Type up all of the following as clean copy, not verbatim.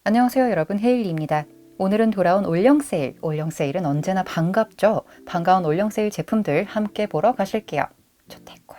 안녕하세요 여러분, 헤일리입니다. 오늘은 돌아온 올영 세일, 올영 세일은 언제나 반갑죠? 반가운 올영 세일 제품들 함께 보러 가실게요. 좋대꿀.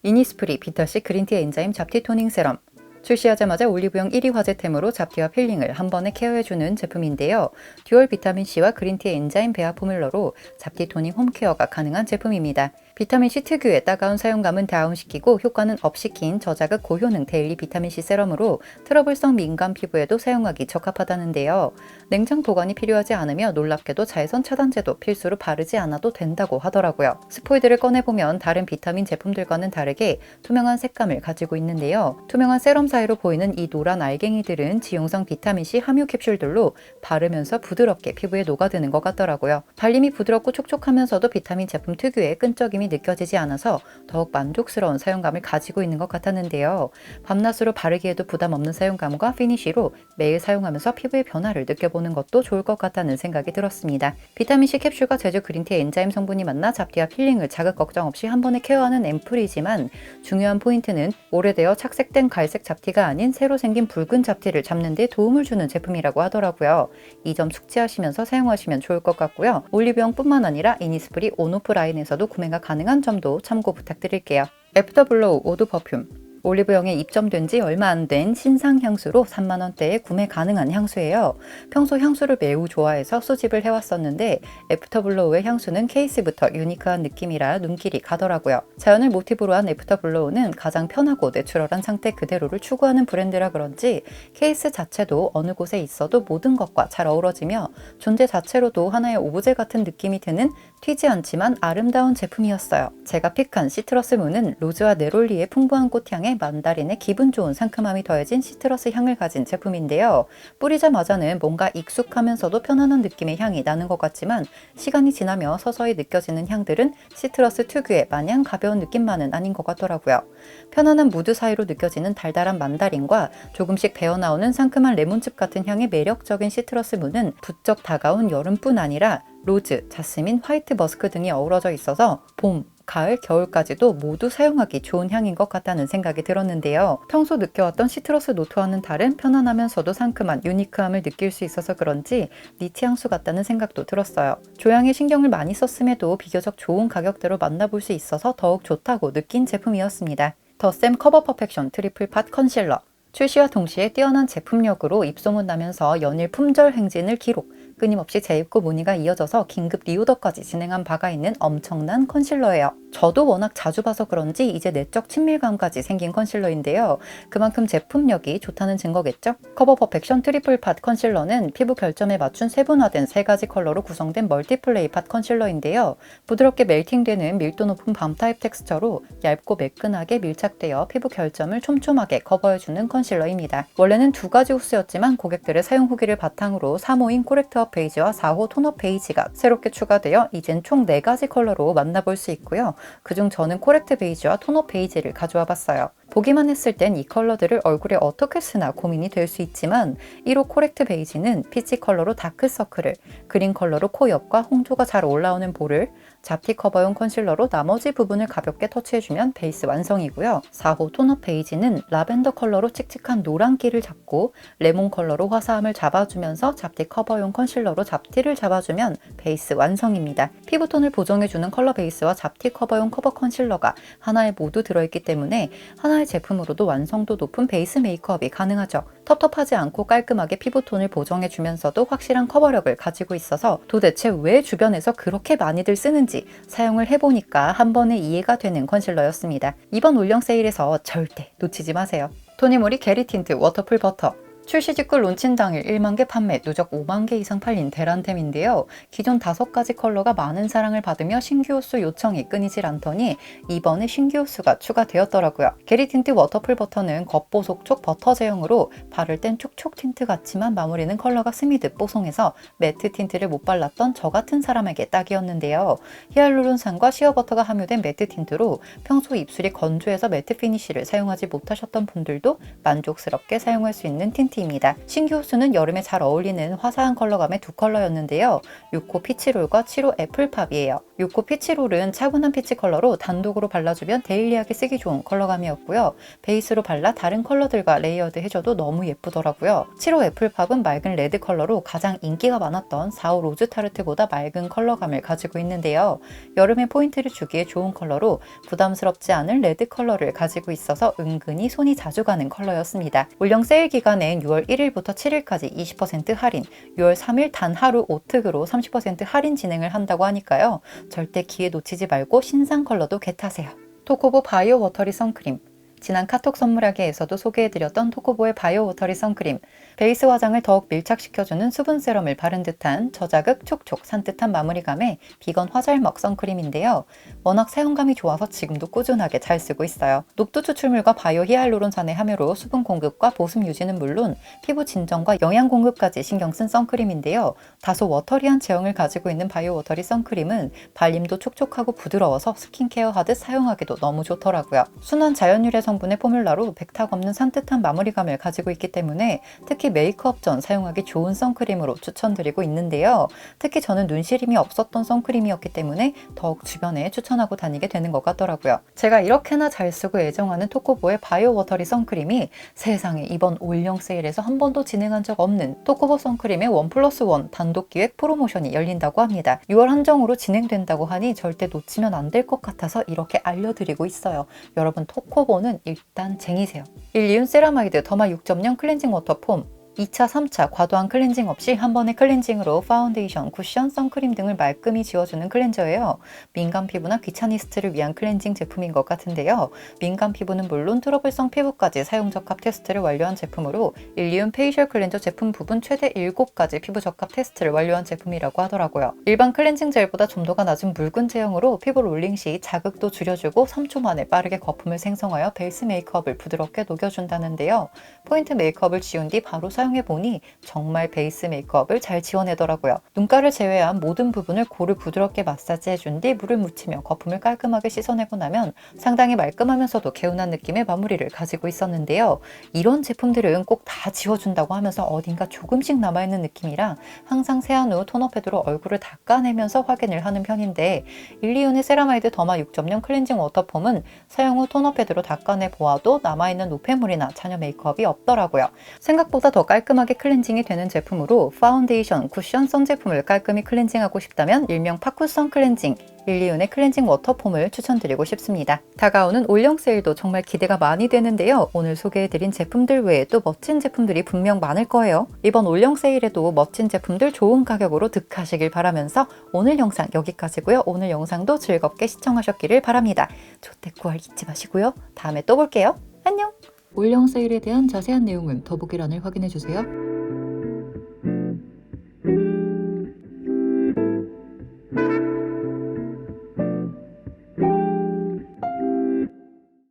이니스프리 비타시 그린티 엔자임 잡티 토닝 세럼. 출시하자마자 올리브영 1위 화제템으로 잡티와 필링을 한 번에 케어해주는 제품인데요. 듀얼 비타민C와 그린티 엔자임 배합 포뮬러로 잡티 토닝 홈케어가 가능한 제품입니다. 비타민C 특유의 따가운 사용감은 다운시키고 효과는 업시킨 저자극 고효능 데일리 비타민C 세럼으로 트러블성 민감 피부에도 사용하기 적합하다는데요. 냉장 보관이 필요하지 않으며 놀랍게도 자외선 차단제도 필수로 바르지 않아도 된다고 하더라고요. 스포이드를 꺼내보면 다른 비타민 제품들과는 다르게 투명한 색감을 가지고 있는데요. 투명한 세럼 사이로 보이는 이 노란 알갱이들은 지용성 비타민C 함유 캡슐들로 바르면서 부드럽게 피부에 녹아드는 것 같더라고요. 발림이 부드럽고 촉촉하면서도 비타민 제품 특유의 끈적임이 느껴지지 않아서 더욱 만족스러운 사용감을 가지고 있는 것 같았는데요. 밤낮으로 바르기에도 부담 없는 사용감과 피니쉬로 매일 사용하면서 피부의 변화를 느껴보는 것도 좋을 것 같다는 생각이 들었습니다. 비타민C 캡슐과 제주 그린티 엔자임 성분이 만나 잡티와 필링을 자극 걱정 없이 한 번에 케어하는 앰플이지만 중요한 포인트는 오래되어 착색된 갈색 잡티가 아닌 새로 생긴 붉은 잡티를 잡는 데 도움을 주는 제품이라고 하더라고요. 이 점 숙지하시면서 사용하시면 좋을 것 같고요. 올리브영 뿐만 아니라 이니스프리 온오프 라인에서도 구매가 가능한 점도 참고 부탁드릴게요. 애프터블로우 오드 퍼퓸. 올리브영에 입점된 지 얼마 안 된 신상 향수로 3만원대에 구매 가능한 향수예요. 평소 향수를 매우 좋아해서 수집을 해왔었는데 애프터블로우의 향수는 케이스부터 유니크한 느낌이라 눈길이 가더라고요. 자연을 모티브로 한 애프터블로우는 가장 편하고 내추럴한 상태 그대로를 추구하는 브랜드라 그런지 케이스 자체도 어느 곳에 있어도 모든 것과 잘 어우러지며 존재 자체로도 하나의 오브제 같은 느낌이 드는 튀지 않지만 아름다운 제품이었어요. 제가 픽한 시트러스 무는 로즈와 네롤리의 풍부한 꽃향에 만다린의 기분 좋은 상큼함이 더해진 시트러스 향을 가진 제품인데요. 뿌리자마자는 뭔가 익숙하면서도 편안한 느낌의 향이 나는 것 같지만 시간이 지나며 서서히 느껴지는 향들은 시트러스 특유의 마냥 가벼운 느낌만은 아닌 것 같더라고요. 편안한 무드 사이로 느껴지는 달달한 만다린과 조금씩 배어나오는 상큼한 레몬즙 같은 향의 매력적인 시트러스 무는 부쩍 다가온 여름뿐 아니라 로즈, 자스민, 화이트 머스크 등이 어우러져 있어서 봄, 가을, 겨울까지도 모두 사용하기 좋은 향인 것 같다는 생각이 들었는데요. 평소 느껴왔던 시트러스 노트와는 다른 편안하면서도 상큼한 유니크함을 느낄 수 있어서 그런지 니트 향수 같다는 생각도 들었어요. 조향에 신경을 많이 썼음에도 비교적 좋은 가격대로 만나볼 수 있어서 더욱 좋다고 느낀 제품이었습니다. 더샘 커버 퍼펙션 트리플 팟 컨실러. 출시와 동시에 뛰어난 제품력으로 입소문 나면서 연일 품절 행진을 기록, 끊임없이 재입고 문의가 이어져서 긴급 리오더까지 진행한 바가 있는 엄청난 컨실러예요. 저도 워낙 자주 봐서 그런지 이제 내적 친밀감까지 생긴 컨실러인데요. 그만큼 제품력이 좋다는 증거겠죠? 커버 퍼펙션 트리플 팟 컨실러는 피부 결점에 맞춘 세분화된 3가지 컬러로 구성된 멀티플레이 팟 컨실러인데요. 부드럽게 멜팅되는 밀도 높은 밤 타입 텍스처로 얇고 매끈하게 밀착되어 피부 결점을 촘촘하게 커버해주는 컨실러입니다. 원래는 2가지 호스였지만 고객들의 사용 후기를 바탕으로 3호인 코렉트업 베이지와 4호 톤업 베이지가 새롭게 추가되어 이젠 총 4가지 컬러로 만나볼 수 있고요. 그중 저는 코렉트 베이지와 톤업 베이지를 가져와 봤어요. 보기만 했을 땐 이 컬러들을 얼굴에 어떻게 쓰나 고민이 될 수 있지만 1호 코렉트 베이지는 피치 컬러로 다크서클을, 그린 컬러로 코 옆과 홍조가 잘 올라오는 볼을, 잡티 커버용 컨실러로 나머지 부분을 가볍게 터치해주면 베이스 완성이고요. 4호 톤업 베이지는 라벤더 컬러로 칙칙한 노란기를 잡고 레몬 컬러로 화사함을 잡아주면서 잡티 커버용 컨실러로 잡티를 잡아주면 베이스 완성입니다. 피부톤을 보정해주는 컬러 베이스와 잡티 커버용 커버 컨실러가 하나에 모두 들어있기 때문에 하나의 제품으로도 완성도 높은 베이스 메이크업이 가능하죠. 텁텁하지 않고 깔끔하게 피부톤을 보정해주면서도 확실한 커버력을 가지고 있어서 도대체 왜 주변에서 그렇게 많이들 쓰는지 사용을 해보니까 한 번에 이해가 되는 컨실러였습니다. 이번 올영 세일에서 절대 놓치지 마세요. 토니모리 게리 틴트 워터풀 버터. 출시 직후 론칭 당일 1만 개 판매, 누적 5만 개 이상 팔린 대란템인데요. 기존 5가지 컬러가 많은 사랑을 받으며 신규 호수 요청이 끊이질 않더니 이번에 신규 호수가 추가되었더라고요. 게리 틴트 워터풀 버터는 겉보속 버터 제형으로 바를 땐 촉촉 틴트 같지만 마무리는 컬러가 스미듯 뽀송해서 매트 틴트를 못 발랐던 저 같은 사람에게 딱이었는데요. 히알루론산과 시어버터가 함유된 매트 틴트로 평소 입술이 건조해서 매트 피니쉬를 사용하지 못하셨던 분들도 만족스럽게 사용할 수 있는 틴트 입니다. 신규 호수는 여름에 잘 어울리는 화사한 컬러감의 2컬러였는데요. 6호 피치롤과 7호 애플팝이에요. 6호 피치롤은 차분한 피치 컬러로 단독으로 발라주면 데일리하게 쓰기 좋은 컬러감이었고요. 베이스로 발라 다른 컬러들과 레이어드 해줘도 너무 예쁘더라고요. 7호 애플팝은 맑은 레드 컬러로 가장 인기가 많았던 4호 로즈 타르트보다 맑은 컬러감을 가지고 있는데요. 여름에 포인트를 주기에 좋은 컬러로 부담스럽지 않은 레드 컬러를 가지고 있어서 은근히 손이 자주 가는 컬러였습니다. 올영 세일 기간엔 6월 1일부터 7일까지 20% 할인, 6월 3일 단 하루 오특으로 30% 할인 진행을 한다고 하니까요. 절대 기회 놓치지 말고 신상 컬러도 겟하세요. 토코보 바이오 워터리 선크림. 지난 카톡 선물하기에서도 소개해드렸던 토코보의 바이오 워터리 선크림. 베이스 화장을 더욱 밀착시켜주는 수분 세럼을 바른 듯한 저자극 촉촉 산뜻한 마무리감의 비건 화잘먹 선크림인데요. 워낙 사용감이 좋아서 지금도 꾸준하게 잘 쓰고 있어요. 녹두 추출물과 바이오 히알루론산의 함유로 수분 공급과 보습 유지는 물론 피부 진정과 영양 공급까지 신경 쓴 선크림인데요. 다소 워터리한 제형을 가지고 있는 바이오 워터리 선크림은 발림도 촉촉하고 부드러워서 스킨케어 하듯 사용하기도 너무 좋더라고요. 순한 자연유래 성분의 포뮬라로 백탁 없는 산뜻한 마무리감을 가지고 있기 때문에 특히 메이크업 전 사용하기 좋은 선크림으로 추천드리고 있는데요. 특히 저는 눈시림이 없었던 선크림이었기 때문에 더욱 주변에 추천하고 다니게 되는 것 같더라고요. 제가 이렇게나 잘 쓰고 애정하는 토코보의 바이오 워터리 선크림이 세상에 이번 올영 세일에서 한 번도 진행한 적 없는 토코보 선크림의 1+1 단독 기획 프로모션이 열린다고 합니다. 6월 한정으로 진행된다고 하니 절대 놓치면 안 될 것 같아서 이렇게 알려드리고 있어요. 여러분 토코보는 일단 쟁이세요. 일리윤 세라마이드 더마 6.0 클렌징 워터 폼 2차, 3차 과도한 클렌징 없이 한 번의 클렌징으로 파운데이션, 쿠션, 선크림 등을 말끔히 지워주는 클렌저예요. 민감 피부나 귀차니스트를 위한 클렌징 제품인 것 같은데요. 민감 피부는 물론 트러블성 피부까지 사용 적합 테스트를 완료한 제품으로 일리움 페이셜 클렌저 제품 부분 최대 7가지 피부 적합 테스트를 완료한 제품이라고 하더라고요. 일반 클렌징 젤보다 점도가 낮은 묽은 제형으로 피부 롤링 시 자극도 줄여주고 3초 만에 빠르게 거품을 생성하여 베이스 메이크업을 부드럽게 녹여준다는데요. 포인트 메이크업을 지운 뒤 바로 사용해보니 정말 베이스 메이크업을 잘 지워내더라고요. 눈가를 제외한 모든 부분을 고루 부드럽게 마사지해준 뒤 물을 묻히며 거품을 깔끔하게 씻어내고 나면 상당히 말끔하면서도 개운한 느낌의 마무리를 가지고 있었는데요. 이런 제품들은 꼭 다 지워준다고 하면서 어딘가 조금씩 남아있는 느낌이라 항상 세안 후 토너 패드로 얼굴을 닦아내면서 확인을 하는 편인데 일리온의 세라마이드 더마 6.0 클렌징 워터폼은 사용 후 토너 패드로 닦아내 보아도 남아있는 노폐물이나 잔여 메이크업이 없더라고요. 생각보다 더 깔끔하게 클렌징이 되는 제품으로 파운데이션, 쿠션, 선 제품을 깔끔히 클렌징하고 싶다면 일명 파쿠선 클렌징, 일리윤의 클렌징 워터폼을 추천드리고 싶습니다. 다가오는 올영 세일도 정말 기대가 많이 되는데요. 오늘 소개해드린 제품들 외에 또 멋진 제품들이 분명 많을 거예요. 이번 올영 세일에도 멋진 제품들 좋은 가격으로 득하시길 바라면서 오늘 영상 여기까지고요. 오늘 영상도 즐겁게 시청하셨기를 바랍니다. 조태구알 잊지 마시고요. 다음에 또 볼게요. 안녕! 올영 세일에 대한 자세한 내용은 더보기란을 확인해주세요.